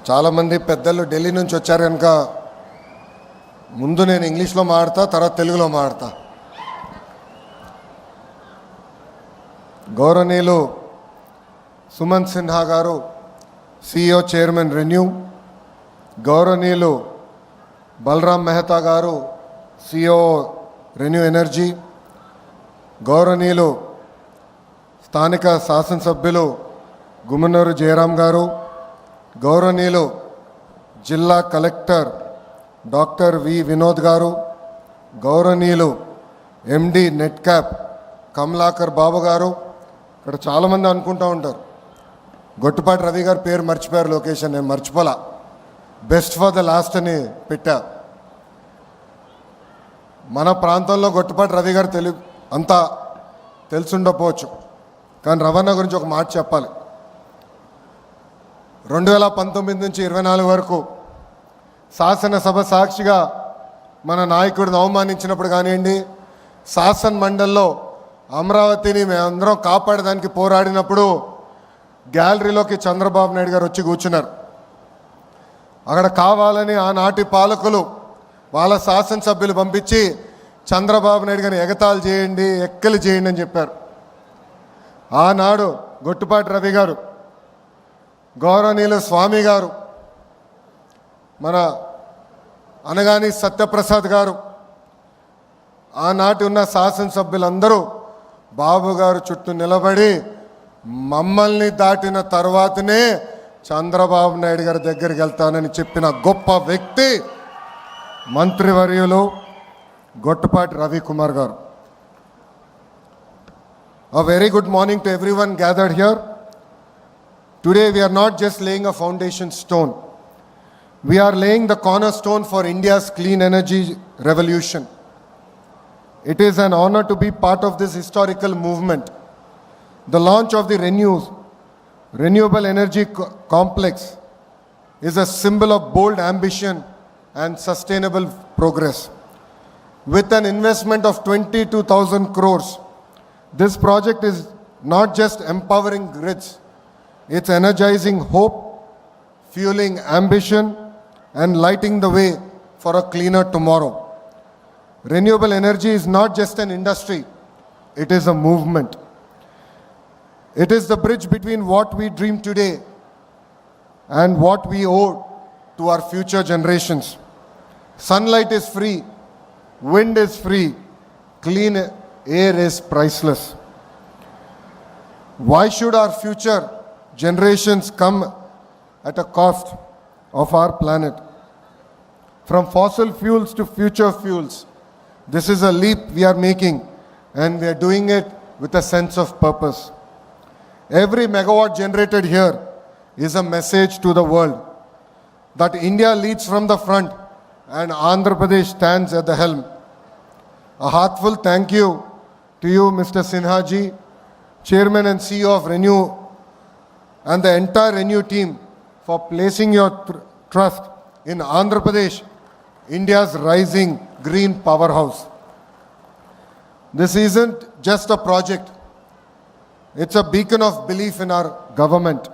చాలామంది పెద్దలు ఢిల్లీ నుంచి వచ్చారు కనుక ముందు నేను ఇంగ్లీష్లో మాట్లాడతా, తర్వాత తెలుగులో మాట్లాడతా. గౌరవనీయులు సుమంత్ సిన్హా గారు, CEO చైర్మన్ రెన్యూ, గౌరవనీయులు బలరాం మెహతా గారు, CEO రెన్యూ ఎనర్జీ, గౌరవనీయులు స్థానిక శాసనసభ్యులు గుమ్మనూరు జయరాం గారు, గౌరవనీయులు జిల్లా కలెక్టర్ డాక్టర్ వి వినోద్ గారు, గౌరవనీయులు MD నెట్క్యాప్ కమలాకర్ బాబు గారు. ఇక్కడ చాలామంది అనుకుంటూ ఉంటారు గొట్టుపాటి రవి గారు పేరు మర్చిపోయారు, లొకేషన్ నేను మర్చిపోలా, బెస్ట్ ఫర్ ద లాస్ట్ అని పెట్టా. మన ప్రాంతంలో గొట్టుపాటి రవి గారు అంతా తెలుసుండకపోవచ్చు, కానీ రవాణా గురించి ఒక మాట చెప్పాలి. 2019 నుంచి 24 వరకు శాసనసభ సాక్షిగా మన నాయకుడిని అవమానించినప్పుడు కానివ్వండి, శాసన మండలిలో అమరావతిని మేమందరం కాపాడడానికి పోరాడినప్పుడు గ్యాలరీలోకి చంద్రబాబు నాయుడు గారు వచ్చి కూర్చున్నారు. అక్కడ కావాలని ఆనాటి పాలకులు వాళ్ళ శాసనసభ్యులు పంపించి చంద్రబాబు నాయుడు గారిని ఎగతాళి చేయండి, ఎక్కలు చేయండి అని చెప్పారు. ఆనాడు గొట్టుపాటి రవి గారు, గౌరవనీయులు స్వామి గారు, మన అనగాని సత్యప్రసాద్ గారు, ఆనాటి ఉన్న శాసనసభ్యులందరూ బాబు గారు చుట్టూ నిలబడి మమ్మల్ని దాటిన తర్వాతనే చంద్రబాబు నాయుడు గారి దగ్గరికి వెళ్తానని చెప్పిన గొప్ప వ్యక్తి మంత్రివర్యులు గొట్టుపాటి రవికుమార్ గారు. A very good morning to everyone gathered here. Today we are not just laying a foundation stone. We are laying the cornerstone for India's clean energy revolution. It is an honor to be part of this historical movement. The launch of the Renewable Energy Complex is a symbol of bold ambition and sustainable progress. With an investment of 22,000 crores, this project is not just empowering grids, it's energizing hope, fueling ambition, and lighting the way for a cleaner tomorrow. Renewable energy is not just an industry, it is a movement. It is the bridge between what we dream today and what we owe to our future generations. Sunlight is free, wind is free, clean air is priceless. Why should our future generations come at a cost of our planet? From fossil fuels to future fuels, this is a leap we are making, and we are doing it with a sense of purpose. Every megawatt generated here is a message to the world that India leads from the front and Andhra Pradesh stands at the helm. A heartfelt thank you to you, Mr. Sinha ji, Chairman and CEO of Renew, and the entire Renew team for placing your trust in Andhra Pradesh, India's rising green powerhouse. This isn't just a project, it's a beacon of belief in our government,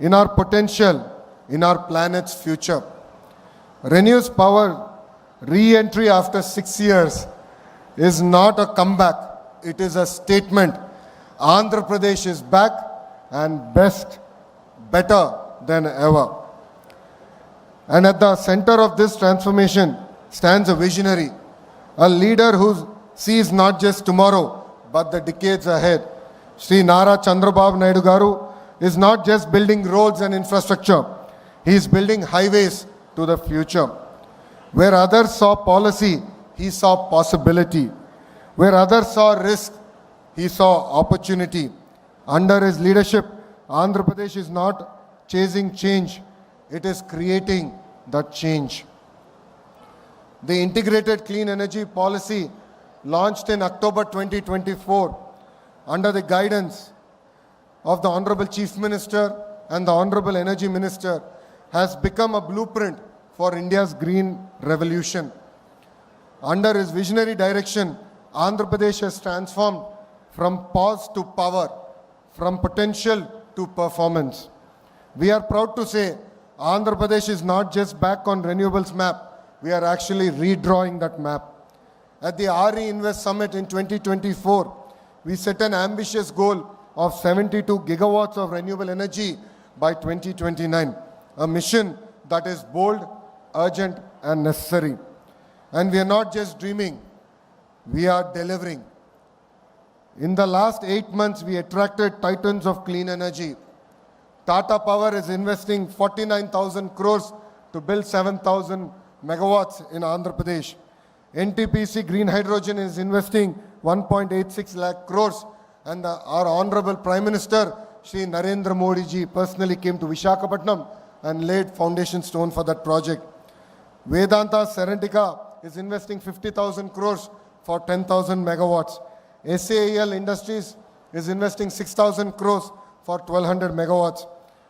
in our potential, in our planet's future. Renew's power re-entry after 6 years is not a comeback, it is a statement. Andhra Pradesh is back and better than ever. And at the center of this transformation stands a visionary, a leader who sees not just tomorrow but the decades ahead. Shri Nara Chandrababu Naidu Garu is not just building roads and infrastructure, he is building highways to the future. Where others saw policy, he saw possibility. Where others saw risk, he saw opportunity. Under his leadership, Andhra Pradesh is not chasing change, it is creating that change. The Integrated Clean Energy Policy, launched in October 2024 under the guidance of the Honorable Chief Minister and the Honorable Energy Minister, has become a blueprint for India's green revolution. Under his visionary direction, Andhra Pradesh has transformed from pause to power, from potential to performance. We are proud to say Andhra Pradesh is not just back on renewables map, we are actually redrawing that map. At the RE Invest Summit in 2024, we set an ambitious goal of 72 gigawatts of renewable energy by 2029, a mission that is bold, urgent, and necessary. And we are not just dreaming, we are delivering. In the last 8 months, we attracted titans of clean energy. Tata Power is investing 49,000 crores to build 7,000 megawatts in Andhra Pradesh. NTPC Green Hydrogen is investing 1.86 lakh crores, and our Honorable Prime Minister, Shri Narendra Modi ji, personally came to Visakhapatnam and laid foundation stone for that project. Vedanta Serentica is investing 50,000 crores for 10,000 megawatts. SAEL Industries is investing 6,000 crores for 1,200 megawatts.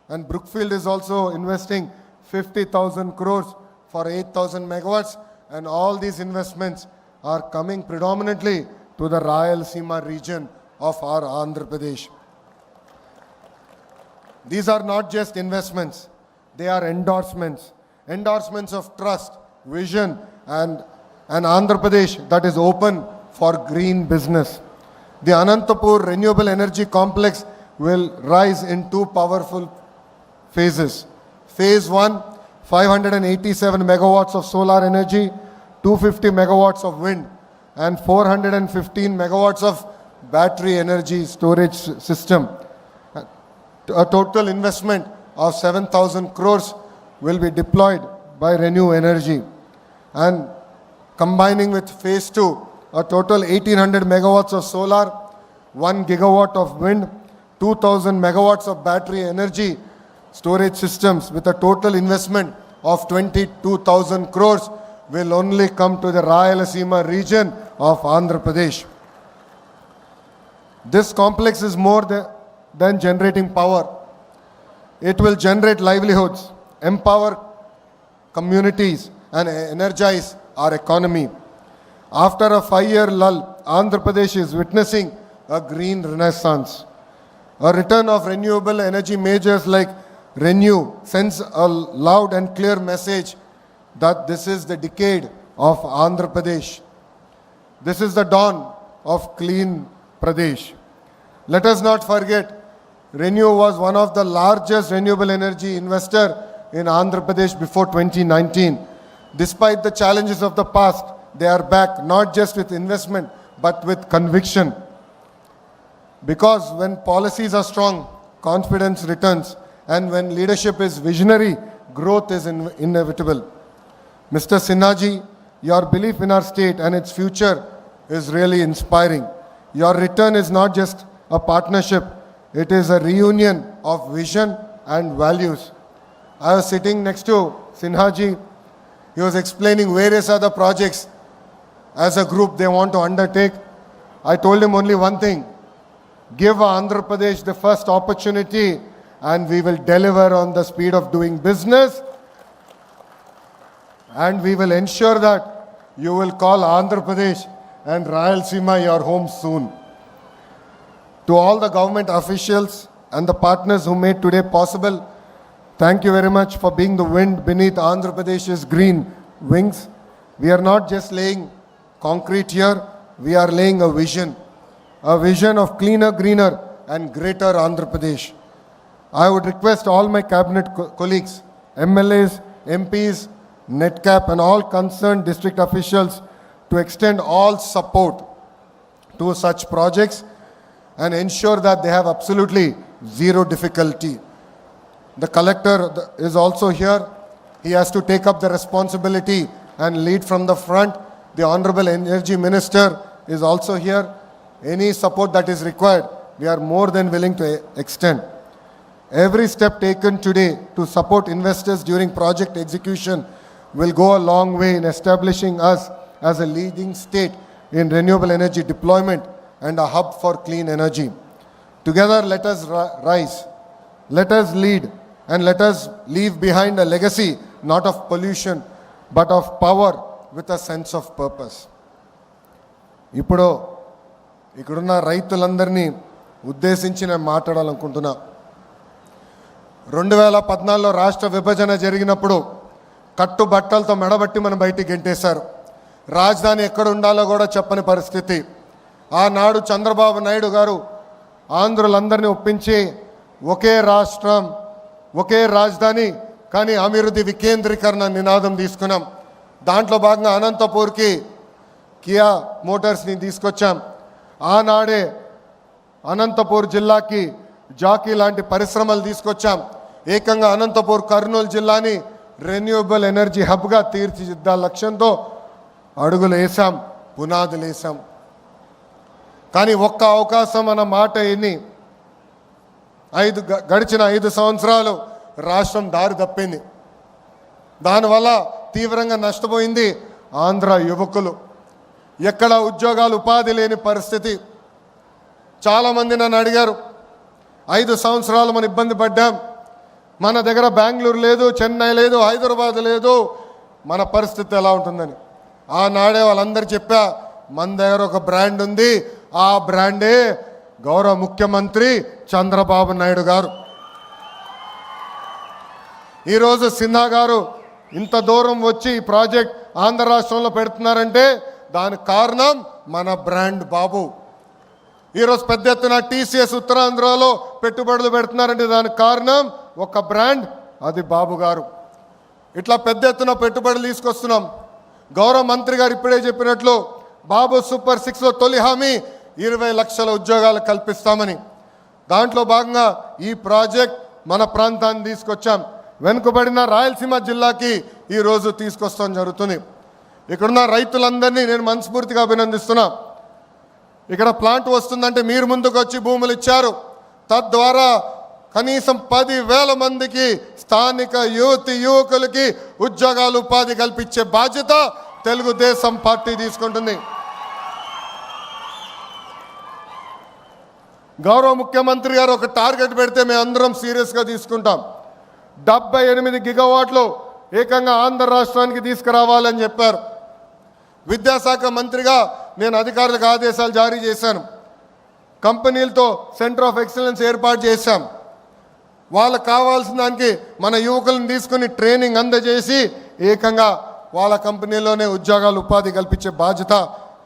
And Brookfield is also investing 50,000 crores for 8,000 megawatts. And all these investments are coming predominantly to the Rayalaseema region of our Andhra Pradesh. These are not just investments, they are endorsements. Endorsements of trust, vision, and an Andhra Pradesh that is open for green business. The Anantapur Renewable Energy Complex will rise in two powerful phases. Phase 1, 587 megawatts of solar energy, 250 megawatts of wind, and 415 megawatts of battery energy storage system. A total investment of 7,000 crores will be deployed by Renew Energy. And combining with phase 2, a total 1,800 megawatts of solar, 1 gigawatt of wind, 2,000 megawatts of battery energy storage systems with a total investment of 22,000 crores will only come to the Rayalaseema region of Andhra Pradesh. This complex is more than generating power. It will generate livelihoods, empower communities, and energize our economy. After a 5-year lull, Andhra Pradesh is witnessing a green renaissance. A return of renewable energy majors like Renew sends a loud and clear message that this is the decade of Andhra Pradesh. This is the dawn of clean Pradesh. Let us not forget, Renew was one of the largest renewable energy investor in Andhra Pradesh before 2019. Despite the challenges of the past, they are back not just with investment, but with conviction. Because when policies are strong, confidence returns, and when leadership is visionary, growth is inevitable. Mr. Sinha, your belief in our state and its future is really inspiring. Your return is not just a partnership, it is a reunion of vision and values. I was sitting next to Sinha. He was explaining various other projects as a group they want to undertake. I told him only one thing: give Andhra Pradesh the first opportunity and we will deliver on the speed of doing business, and we will ensure that you will call Andhra Pradesh and Rayalaseema your home soon. To all the government officials and the partners who made today possible, thank you very much for being the wind beneath Andhra Pradesh's green wings. We are not just laying concrete here, we are laying a vision of cleaner, greener, and greater Andhra Pradesh. I would request all my cabinet colleagues, MLAs, MPs, NETCAP, and all concerned district officials to extend all support to such projects and ensure that they have absolutely zero difficulty. The collector is also here. He has to take up the responsibility and lead from the front. The Honorable Energy Minister is also here. Any support that is required, we are more than willing to extend. Every step taken today to support investors during project execution will go a long way in establishing us as a leading state in renewable energy deployment and a hub for clean energy. Together, let us rise, let us lead, and let us leave behind a legacy not of pollution, but of power with a sense of purpose. ఇప్పుడు ఇక్కడున్న రైతులందరినీ ఉద్దేశించి నేను మాట్లాడాలనుకుంటున్నా. 2014లో రాష్ట్ర విభజన జరిగినప్పుడు కట్టుబట్టలతో మెడబట్టి మనం బయటికి గెంటేశారు. రాజధాని ఎక్కడ ఉండాలో కూడా చెప్పని పరిస్థితి. ఆనాడు చంద్రబాబు నాయుడు గారు ఆంధ్రులందరినీ ఒప్పించి ఒకే రాష్ట్రం ఒకే రాజధాని కానీ అభివృద్ధి వికేంద్రీకరణ నినాదం తీసుకున్నాం. దాంట్లో భాగంగా అనంతపూర్కి కియా మోటార్స్ని తీసుకొచ్చాం. ఆనాడే అనంతపూర్ జిల్లాకి జాకీ లాంటి పరిశ్రమలు తీసుకొచ్చాం. ఏకంగా అనంతపూర్ కర్నూలు జిల్లాని రెన్యూవబుల్ ఎనర్జీ హబ్గా తీర్చిదిద్దాల లక్ష్యంతో అడుగులు వేసాం, పునాదులు వేసాం. కానీ ఒక్క అవకాశం అన్న మాట ఎన్ని గడిచిన 5 సంవత్సరాలు రాష్ట్రం దారి తప్పింది. దానివల్ల తీవ్రంగా నష్టపోయింది ఆంధ్ర యువకులు. ఎక్కడ ఉద్యోగాలు ఉపాధి లేని పరిస్థితి. చాలామంది నన్ను అడిగారు, 5 సంవత్సరాలు మనం ఇబ్బంది పడ్డాం, మన దగ్గర బెంగళూరు లేదు, చెన్నై లేదు, హైదరాబాద్ లేదు, మన పరిస్థితి ఎలా ఉంటుందని. ఆనాడే వాళ్ళందరూ చెప్పా, మన దగ్గర ఒక బ్రాండ్ ఉంది, ఆ బ్రాండే గౌరవ ముఖ్యమంత్రి చంద్రబాబు నాయుడు గారు. ఈరోజు సిన్హా గారు ఇంత దూరం వచ్చి ఈ ప్రాజెక్ట్ ఆంధ్ర రాష్ట్రంలో పెడుతున్నారంటే దానికి కారణం మన బ్రాండ్ బాబు. ఈరోజు పెద్ద ఎత్తున టీసీఎస్ ఉత్తరాంధ్రలో పెట్టుబడులు పెడుతున్నారంటే దానికి కారణం ఒక బ్రాండ్, అది బాబు గారు. ఇట్లా పెద్ద ఎత్తున పెట్టుబడులు తీసుకొస్తున్నాం. గౌరవ మంత్రి గారు ఇప్పుడే చెప్పినట్లు బాబు సూపర్ 6లో తొలి హామీ 20 లక్షల ఉద్యోగాలు కల్పిస్తామని. దాంట్లో భాగంగా ఈ ప్రాజెక్ట్ మన ప్రాంతాన్ని తీసుకొచ్చాం. వెనుకబడిన రాయలసీమ జిల్లాకి ఈరోజు తీసుకొస్తాం జరుగుతుంది. ఇక్కడున్న రైతులందరినీ నేను మనస్ఫూర్తిగా అభినందిస్తున్నా. ఇక్కడ ప్లాంట్ వస్తుందంటే మీరు ముందుకు వచ్చి భూములు ఇచ్చారు. తద్వారా కనీసం 10,000 మందికి స్థానిక యువకులకి ఉద్యోగాలు ఉపాధి కల్పించే బాధ్యత తెలుగుదేశం పార్టీ తీసుకుంటుంది. గౌరవ ముఖ్యమంత్రి గారు ఒక టార్గెట్ పెడితే మేము అందరం సీరియస్గా తీసుకుంటాం. 78 గిగావాట్లు ఏకంగా ఆంధ్ర రాష్ట్రానికి తీసుకురావాలని చెప్పారు. విద్యాశాఖ మంత్రిగా నేను అధికారులకు ఆదేశాలు జారీ చేశాను. కంపెనీలతో సెంటర్ ఆఫ్ ఎక్సలెన్స్ ఏర్పాటు చేశాం. వాళ్ళకు కావాల్సిన దానికి మన యువకులను తీసుకుని ట్రైనింగ్ అందజేసి ఏకంగా వాళ్ళ కంపెనీలోనే ఉద్యోగాలు ఉపాధి కల్పించే బాధ్యత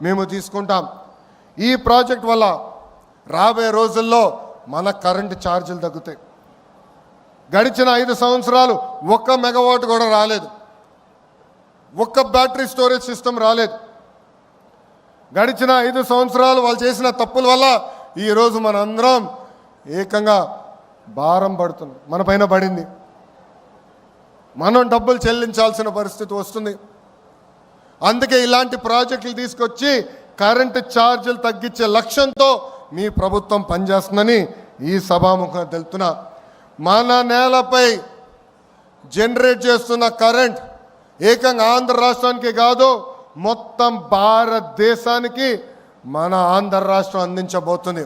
మేము తీసుకుంటాం. ఈ ప్రాజెక్ట్ వల్ల రాబోయే రోజుల్లో మన కరెంటు ఛార్జీలు తగ్గుతాయి. గడిచిన 5 సంవత్సరాలు 1 మెగావాట్ కూడా రాలేదు, 1 బ్యాటరీ స్టోరేజ్ సిస్టమ్ రాలేదు. గడిచిన 5 సంవత్సరాలు వాళ్ళు చేసిన తప్పుల వల్ల ఈరోజు మనందరం ఏకంగా భారం పడుతుంది, మన పైన పడింది. మనం డబ్బులు చెల్లించాల్సిన పరిస్థితి వస్తుంది. అందుకే ఇలాంటి ప్రాజెక్టులు తీసుకొచ్చి కరెంటు ఛార్జీలు తగ్గించే లక్ష్యంతో మీ ప్రభుత్వం పనిచేస్తుందని ఈ సభాముఖంగా తెలుపుతున్నా. మన నేలపై జనరేట్ చేస్తున్న కరెంట్ ఏకంగా ఆంధ్ర రాష్ట్రానికి కాదు, మొత్తం భారతదేశానికి మన ఆంధ్ర రాష్ట్రం అందించబోతుంది.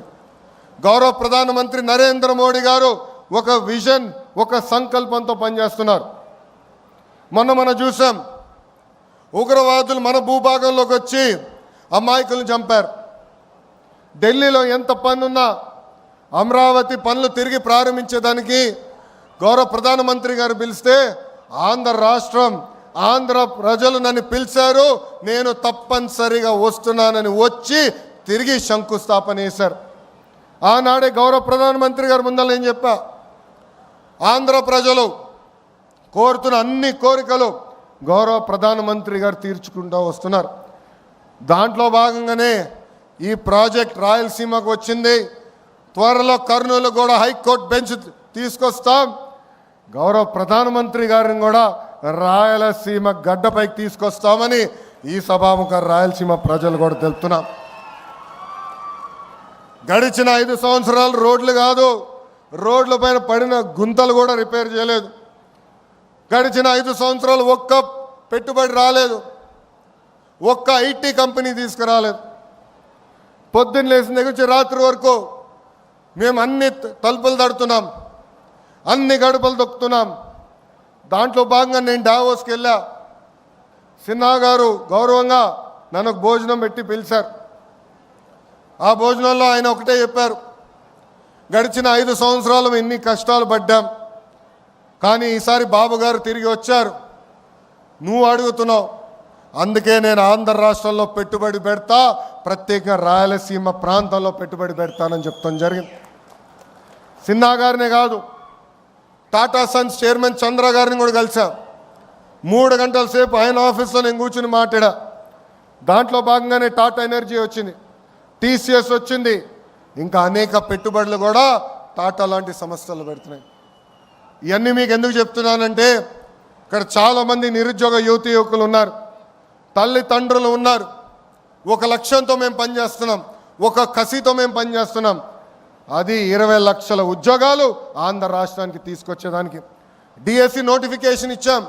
గౌరవ ప్రధానమంత్రి నరేంద్ర మోడీ గారు ఒక విజన్, ఒక సంకల్పంతో పనిచేస్తున్నారు. మనం చూసాం, ఉగ్రవాదులు మన భూభాగంలోకి వచ్చి అమాయకులను చంపారు. ఢిల్లీలో ఎంత పనున్నా అమరావతి పనులు తిరిగి ప్రారంభించేదానికి గౌరవ ప్రధానమంత్రి గారు పిలిస్తే ఆంధ్ర రాష్ట్రం, ఆంధ్ర ప్రజలు నన్ను పిలిచారు, నేను తప్పనిసరిగా వస్తున్నానని వచ్చి తిరిగి శంకుస్థాపన చేశారు. ఆనాడే గౌరవ ప్రధానమంత్రి గారు ముందర నేను చెప్పా, ఆంధ్ర ప్రజలు కోరుతున్న అన్ని కోరికలు గౌరవ ప్రధానమంత్రి గారు తీర్చుకుంటూ వస్తున్నారు. దాంట్లో భాగంగానే ఈ ప్రాజెక్ట్ రాయలసీమకు వచ్చింది. త్వరలో కర్నూలు కూడా హైకోర్టు బెంచ్ తీసుకొస్తాం. గౌరవ ప్రధానమంత్రి గారిని కూడా రాయలసీమ గడ్డపైకి తీసుకొస్తామని ఈ సభాముఖ రాయలసీమ ప్రజలు కూడా తెలుపుతున్నాం. గడిచిన 5 సంవత్సరాలు రోడ్లు కాదు, రోడ్ల పైన పడిన గుంతలు కూడా రిపేర్ చేయలేదు. గడిచిన 5 సంవత్సరాలు 1 పెట్టుబడి రాలేదు, 1 ఐటీ కంపెనీ తీసుకురాలేదు. పొద్దున్న లేచిన దగ్గర నుంచి రాత్రి వరకు మేము అన్ని తలుపులు తడుతున్నాం, అన్ని గడపలు తొక్కుతున్నాం. దాంట్లో భాగంగా నేను డావోస్కి వెళ్ళా. సిన్హా గారు గౌరవంగా నన్ను భోజనం పెట్టి పిలిచారు. ఆ భోజనంలో ఆయన ఒకటే చెప్పారు, గడిచిన 5 సంవత్సరాలు ఎన్ని కష్టాలు పడ్డాం, కానీ ఈసారి బాబు గారు తిరిగి వచ్చారు, నువ్వు అడుగుతున్నావు. అందుకే నేను ఆంధ్ర రాష్ట్రంలో పెట్టుబడి పెడతా, ప్రత్యేకంగా రాయలసీమ ప్రాంతంలో పెట్టుబడి పెడతానని చెప్తాం జరిగింది. సిన్హా గారినే కాదు, టాటా సన్స్ చైర్మన్ చంద్ర గారిని కూడా కలిసాం. 3 గంటల సేపు ఆయన ఆఫీస్లో నేను కూర్చుని మాట్లాడా. దాంట్లో భాగంగానే టాటా ఎనర్జీ వచ్చింది, టీసీఎస్ వచ్చింది, ఇంకా అనేక పెట్టుబడులు కూడా టాటా లాంటి సంస్థలు పెడుతున్నాయి. ఇవన్నీ మీకు ఎందుకు చెప్తున్నానంటే, ఇక్కడ చాలామంది నిరుద్యోగ యువతి యువకులు ఉన్నారు, తల్లిదండ్రులు ఉన్నారు. ఒక లక్ష్యంతో మేము పనిచేస్తున్నాం, ఒక కసితో మేము పనిచేస్తున్నాం. అది 20 లక్షల ఉద్యోగాలు ఆంధ్ర రాష్ట్రానికి తీసుకొచ్చేదానికి. డిఎస్సి నోటిఫికేషన్ ఇచ్చాం,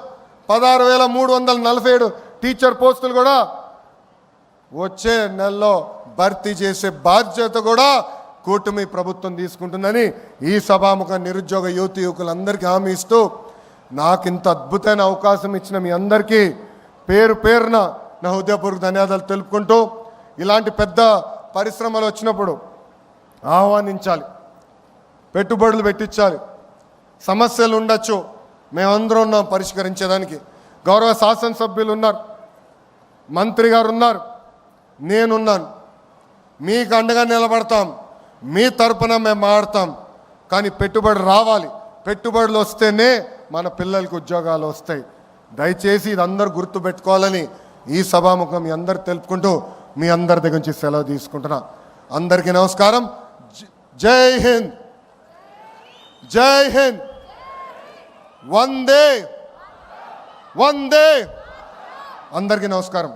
16,347 టీచర్ పోస్టులు కూడా వచ్చే నెలలో భర్తీ చేసే బాధ్యత కూడా కూటమి ప్రభుత్వం తీసుకుంటుందని ఈ సభాముఖ నిరుద్యోగ యువతి యువకులందరికీ హామీ ఇస్తూ, నాకు ఇంత అద్భుతమైన అవకాశం ఇచ్చిన మీ అందరికీ పేరు పేరున నా హృదయపూర్వక ధన్యవాదాలు తెలుపుకుంటూ, ఇలాంటి పెద్ద పరిశ్రమలు వచ్చినప్పుడు ఆహ్వానించాలి, పెట్టుబడులు పెట్టించాలి. సమస్యలు ఉండొచ్చు, మేమందరం ఉన్నాం పరిష్కరించేదానికి. గౌరవ శాసనసభ్యులు ఉన్నారు, మంత్రి గారు ఉన్నారు, నేనున్నాను. మీకు అండగా నిలబడతాం, మీ తరపున మేము ఆడతాం. కానీ పెట్టుబడి రావాలి, పెట్టుబడులు వస్తేనే మన పిల్లలకి ఉద్యోగాలు వస్తాయి. దయచేసి ఇది అందరూ గుర్తుపెట్టుకోవాలని ఈ సభాముఖం మీ అందరు తెలుపుకుంటూ మీ అందరి దగ్గర నుంచి సెలవు తీసుకుంటున్నా. అందరికీ నమస్కారం. జై హింద్, జై హింద్, వందే వందే. అందరికీ నమస్కారం.